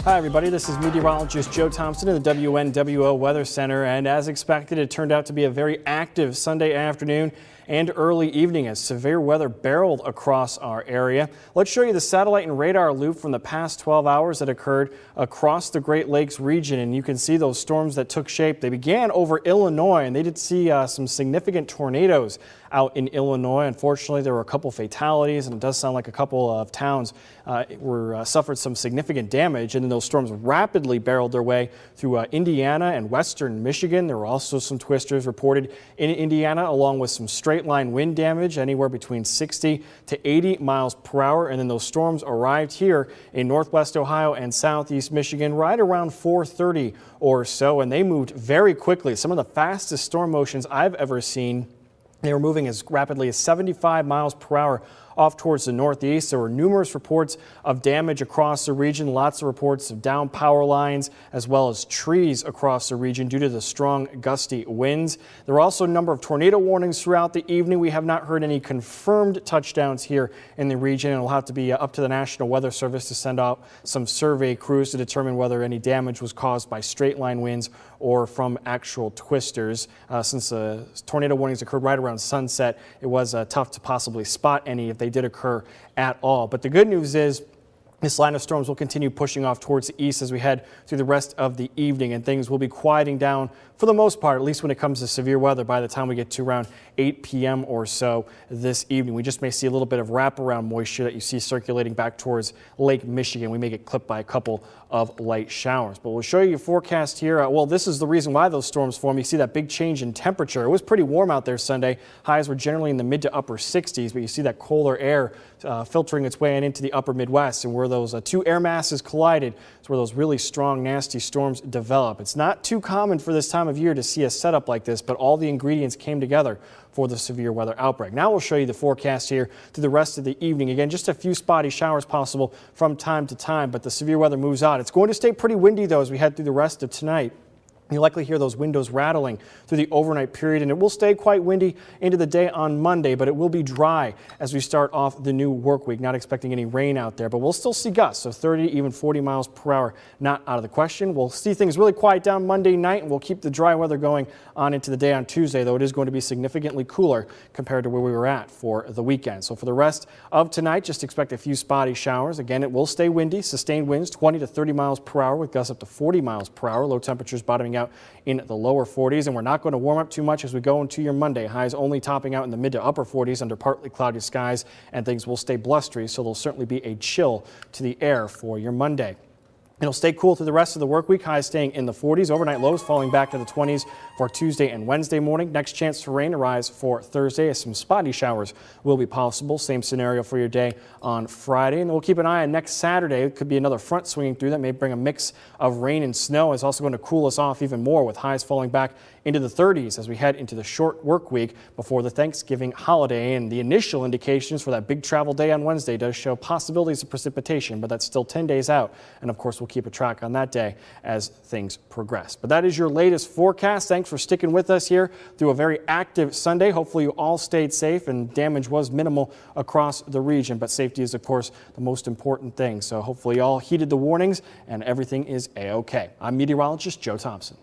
Hi everybody, this is meteorologist Joe Thompson of the WNWO Weather Center, and as expected it turned out to be a very active Sunday afternoon and early evening as severe weather barreled across our area. Let's show you the satellite and radar loop from the past 12 hours that occurred across the Great Lakes region, and you can see those storms that took shape. They began over Illinois, and they did see some significant tornadoes out in Illinois. Unfortunately, there were a couple fatalities, and it does sound like a couple of towns suffered some significant damage, and then those storms rapidly barreled their way through Indiana and western Michigan. There were also some twisters reported in Indiana, along with some straight line wind damage anywhere between 60 to 80 miles per hour. And then those storms arrived here in northwest Ohio and southeast Michigan right around 4:30 or so, and they moved very quickly. Some of the fastest storm motions I've ever seen. They were moving as rapidly as 75 miles per hour off towards the northeast. There were numerous reports of damage across the region, lots of reports of downed power lines as well as trees across the region due to the strong gusty winds. There were also a number of tornado warnings throughout the evening. We have not heard any confirmed touchdowns here in the region, and it'll have to be up to the National Weather Service to send out some survey crews to determine whether any damage was caused by straight line winds or from actual twisters. Since the tornado warnings occurred right around sunset, it was tough to possibly spot any if they did occur at all. But the good news is this line of storms will continue pushing off towards the east as we head through the rest of the evening, and things will be quieting down for the most part, at least when it comes to severe weather, by the time we get to around 8 p.m. or so this evening. We just may see a little bit of wraparound moisture that you see circulating back towards Lake Michigan. We may get clipped by a couple of light showers, but we'll show you a forecast here. Well, this is the reason why those storms form. You see that big change in temperature. It was pretty warm out there Sunday. Highs were generally in the mid to upper 60s, but you see that colder air filtering its way into the upper Midwest, and where those two air masses collided, it's where those really strong, nasty storms develop. It's not too common for this time of year to see a setup like this, but all the ingredients came together for the severe weather outbreak. Now we'll show you the forecast here through the rest of the evening. Again, just a few spotty showers possible from time to time, but the severe weather moves on. It's going to stay pretty windy though as we head through the rest of tonight. You'll likely hear those windows rattling through the overnight period, and it will stay quite windy into the day on Monday, but it will be dry as we start off the new work week. Not expecting any rain out there, but we'll still see gusts, so 30, even 40 miles per hour, not out of the question. We'll see things really quiet down Monday night, and we'll keep the dry weather going on into the day on Tuesday, though it is going to be significantly cooler compared to where we were at for the weekend. So for the rest of tonight, just expect a few spotty showers. Again, it will stay windy, sustained winds 20 to 30 miles per hour with gusts up to 40 miles per hour. Low temperatures bottoming out in the lower 40s, and we're not going to warm up too much as we go into your Monday. Highs only topping out in the mid to upper 40s under partly cloudy skies, and things will stay blustery, so there'll certainly be a chill to the air for your Monday. It'll stay cool through the rest of the work week, highs staying in the 40s. Overnight lows falling back to the 20s for Tuesday and Wednesday morning. Next chance for rain arrives for Thursday as some spotty showers will be possible. Same scenario for your day on Friday. And we'll keep an eye on next Saturday. It could be another front swinging through that may bring a mix of rain and snow. It's also going to cool us off even more with highs falling back into the 30s as we head into the short work week before the Thanksgiving holiday. And the initial indications for that big travel day on Wednesday does show possibilities of precipitation, but that's still 10 days out. And of course, we'll keep a track on that day as things progress. But that is your latest forecast. Thanks for sticking with us here through a very active Sunday. Hopefully you all stayed safe and damage was minimal across the region, but safety is of course the most important thing. So hopefully you all heeded the warnings and everything is a-okay. I'm meteorologist Joe Thompson.